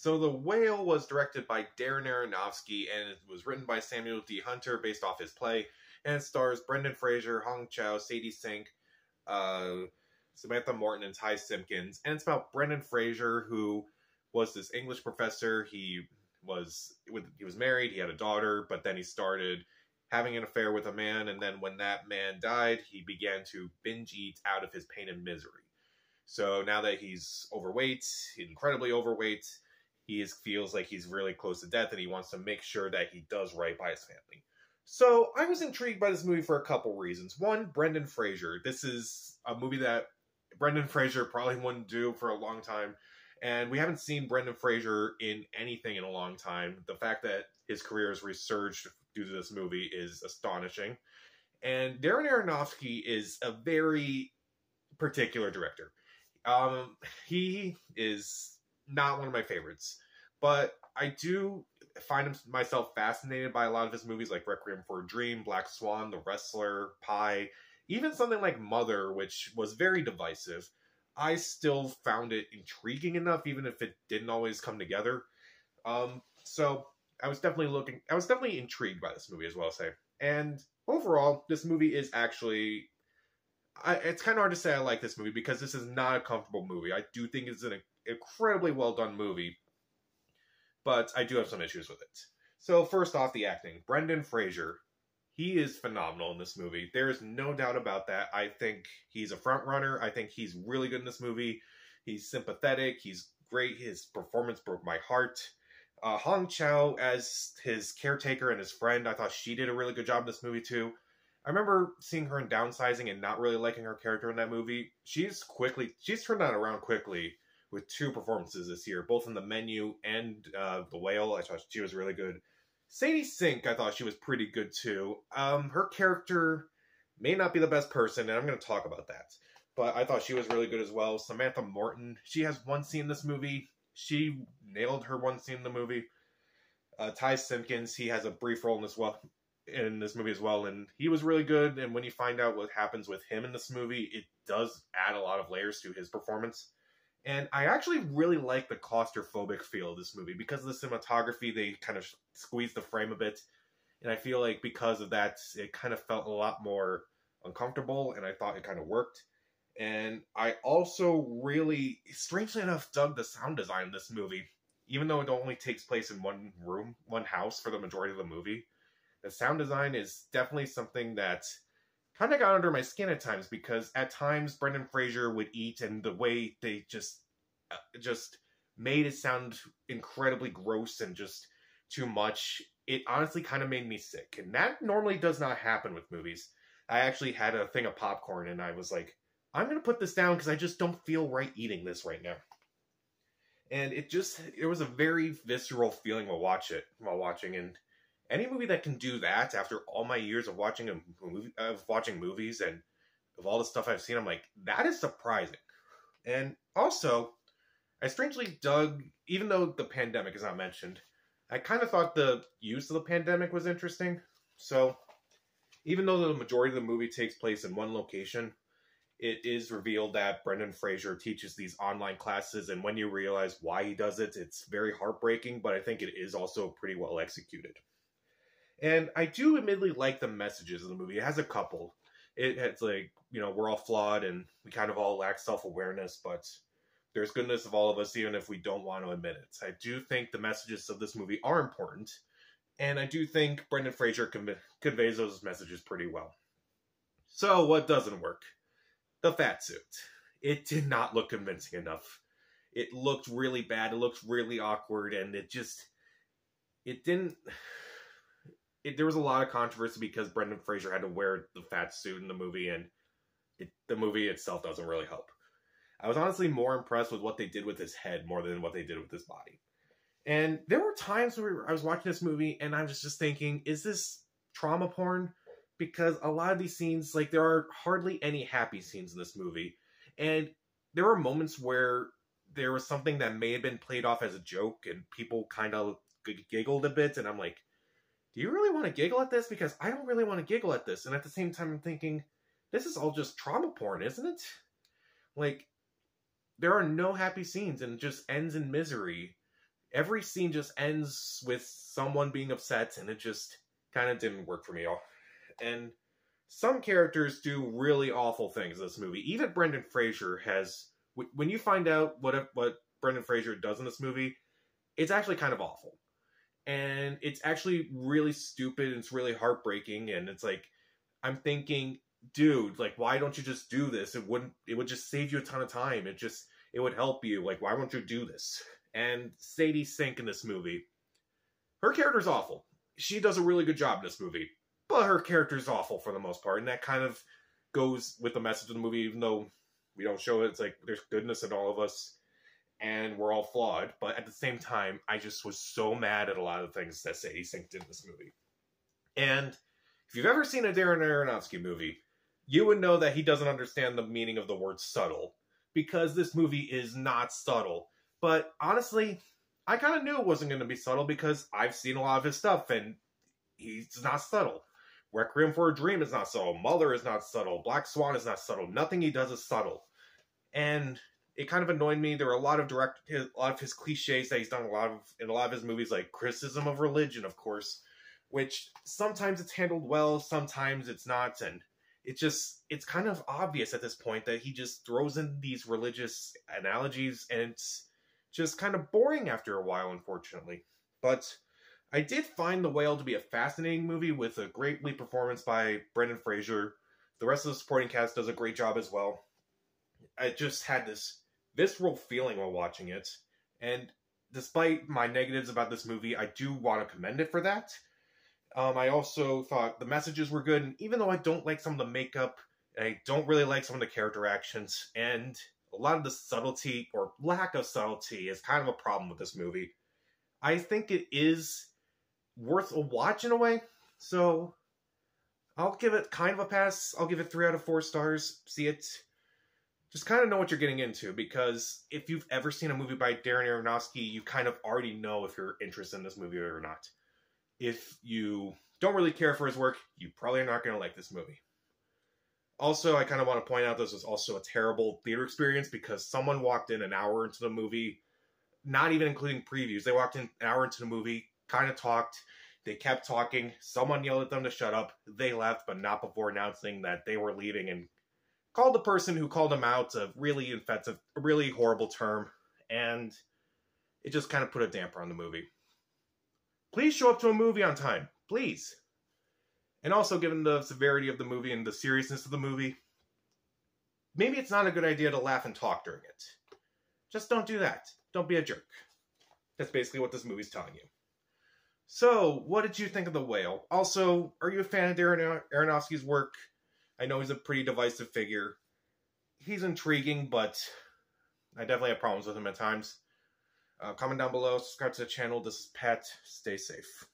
So The Whale was directed by Darren Aronofsky, and it was written by Samuel D. Hunter based off his play, and it stars Brendan Fraser, Hong Chow, Sadie Sink, Samantha Morton, and Ty Simpkins. And it's about Brendan Fraser, who was this English professor. He was married, he had a daughter, but then he started having an affair with a man, and then when that man died, he began to binge eat out of his pain and misery. So now that he's overweight, incredibly overweight, he feels like he's really close to death, and he wants to make sure that he does right by his family. So I was intrigued by this movie for a couple reasons. One, Brendan Fraser. This is a movie that Brendan Fraser probably wouldn't do for a long time. And we haven't seen Brendan Fraser in anything in a long time. The fact that his career has resurged due to this movie is astonishing. And Darren Aronofsky is a very particular director. He is not one of my favorites, but I do find myself fascinated by a lot of his movies like Requiem for a Dream, Black Swan, The Wrestler, Pi, even something like Mother, which was very divisive. I still found it intriguing enough, even if it didn't always come together. So I was definitely intrigued by this movie as well, say. And overall, this movie is actually, it's kind of hard to say I like this movie because this is not a comfortable movie. I do think it's an incredibly well done movie, but I do have some issues with it. So first off, the acting. Brendan Fraser. He is phenomenal in this movie. There's no doubt about that. I think he's a front runner. I think he's really good in this movie. He's sympathetic. He's great. His performance broke my heart. Hong Chow as his caretaker and his friend, I thought she did a really good job in this movie too. I remember seeing her in Downsizing and not really liking her character in that movie. She's turned that around quickly with 2 performances this year, both in The Menu and The Whale. I thought she was really good. Sadie Sink, I thought she was pretty good too. Her character may not be the best person, and I'm going to talk about that. But I thought she was really good as well. Samantha Morton, she has one scene in this movie. She nailed her one scene in the movie. Ty Simpkins, he has a brief role in this movie as well, and he was really good. And when you find out what happens with him in this movie, it does add a lot of layers to his performance. And I actually really like the claustrophobic feel of this movie. Because of the cinematography, they kind of squeezed the frame a bit. And I feel like because of that, it kind of felt a lot more uncomfortable, and I thought it kind of worked. And I also really, strangely enough, dug the sound design in this movie. Even though it only takes place in one room, one house for the majority of the movie. The sound design is definitely something that kind of got under my skin at times, because at times Brendan Fraser would eat, and the way they just made it sound incredibly gross and just too much, it honestly kind of made me sick. And that normally does not happen with movies. I actually had a thing of popcorn, and I was like, I'm going to put this down because I just don't feel right eating this right now. And it was a very visceral feeling while watching, and any movie that can do that after all my years of watching movies and of all the stuff I've seen, I'm like, that is surprising. And also, I strangely dug, even though the pandemic is not mentioned, I kind of thought the use of the pandemic was interesting. So, even though the majority of the movie takes place in one location, it is revealed that Brendan Fraser teaches these online classes, and when you realize why he does it, it's very heartbreaking, but I think it is also pretty well executed. And I do admittedly like the messages of the movie. It has a couple. It's like, we're all flawed and we kind of all lack self-awareness, but there's goodness of all of us, even if we don't want to admit it. I do think the messages of this movie are important, and I do think Brendan Fraser conveys those messages pretty well. So, what doesn't work? The fat suit. It did not look convincing enough. It looked really bad. It looked really awkward, and there was a lot of controversy because Brendan Fraser had to wear the fat suit in the movie, and the movie itself doesn't really help. I was honestly more impressed with what they did with his head more than what they did with his body. And there were times where I was watching this movie and I was just thinking, is this trauma porn? Because a lot of these scenes, like, there are hardly any happy scenes in this movie. And there were moments where there was something that may have been played off as a joke and people kind of giggled a bit, and I'm like, do you really want to giggle at this? Because I don't really want to giggle at this. And at the same time, I'm thinking, this is all just trauma porn, isn't it? Like, there are no happy scenes and it just ends in misery. every scene just ends with someone being upset, and it just kind of didn't work for me at all. And some characters do really awful things in this movie. Even Brendan Fraser has... When you find out what Brendan Fraser does in this movie, it's actually kind of awful. And it's actually really stupid, and it's really heartbreaking, and it's like, I'm thinking, dude, like, why don't you just do this? It would just save you a ton of time. It would help you. Like, why won't you do this? And Sadie Sink in this movie, her character's awful. She does a really good job in this movie, but her character's awful for the most part, and that kind of goes with the message of the movie, even though we don't show it. It's like, there's goodness in all of us, and we're all flawed, but at the same time, I just was so mad at a lot of the things that Sadie Sink did in this movie. And if you've ever seen a Darren Aronofsky movie, you would know that he doesn't understand the meaning of the word subtle, because this movie is not subtle. But honestly, I kind of knew it wasn't going to be subtle, because I've seen a lot of his stuff, and he's not subtle. Requiem for a Dream is not subtle. Mother is not subtle. Black Swan is not subtle. Nothing he does is subtle. And it kind of annoyed me. There were a lot of his cliches that he's done in a lot of his movies, like criticism of religion, of course, which sometimes it's handled well, sometimes it's not, and it's kind of obvious at this point that he just throws in these religious analogies, and it's just kind of boring after a while, unfortunately. But I did find The Whale to be a fascinating movie with a great lead performance by Brendan Fraser. The rest of the supporting cast does a great job as well. I just had this visceral feeling while watching it, and despite my negatives about this movie, I do want to commend it for that. I also thought the messages were good, and even though I don't like some of the makeup, I don't really like some of the character actions, and a lot of the subtlety, or lack of subtlety, is kind of a problem with this movie. I think it is worth a watch in a way, so I'll give it kind of a pass. I'll give it 3 out of 4 stars. See it. Just kind of know what you're getting into, because if you've ever seen a movie by Darren Aronofsky, you kind of already know if you're interested in this movie or not. If you don't really care for his work, you probably are not going to like this movie. Also, I kind of want to point out this was also a terrible theater experience, because someone walked in an hour into the movie, not even including previews. They walked in an hour into the movie, kind of talked, they kept talking, someone yelled at them to shut up, they left, but not before announcing that they were leaving, and called the person who called them out a really offensive, a really horrible term, and it just kind of put a damper on the movie. Please show up to a movie on time. Please. And also, given the severity of the movie and the seriousness of the movie, maybe it's not a good idea to laugh and talk during it. Just don't do that. Don't be a jerk. That's basically what this movie's telling you. So, what did you think of The Whale? Also, are you a fan of Darren Aronofsky's work? I know he's a pretty divisive figure. He's intriguing, but I definitely have problems with him at times. Comment down below, subscribe to the channel. This is Pat. Stay safe.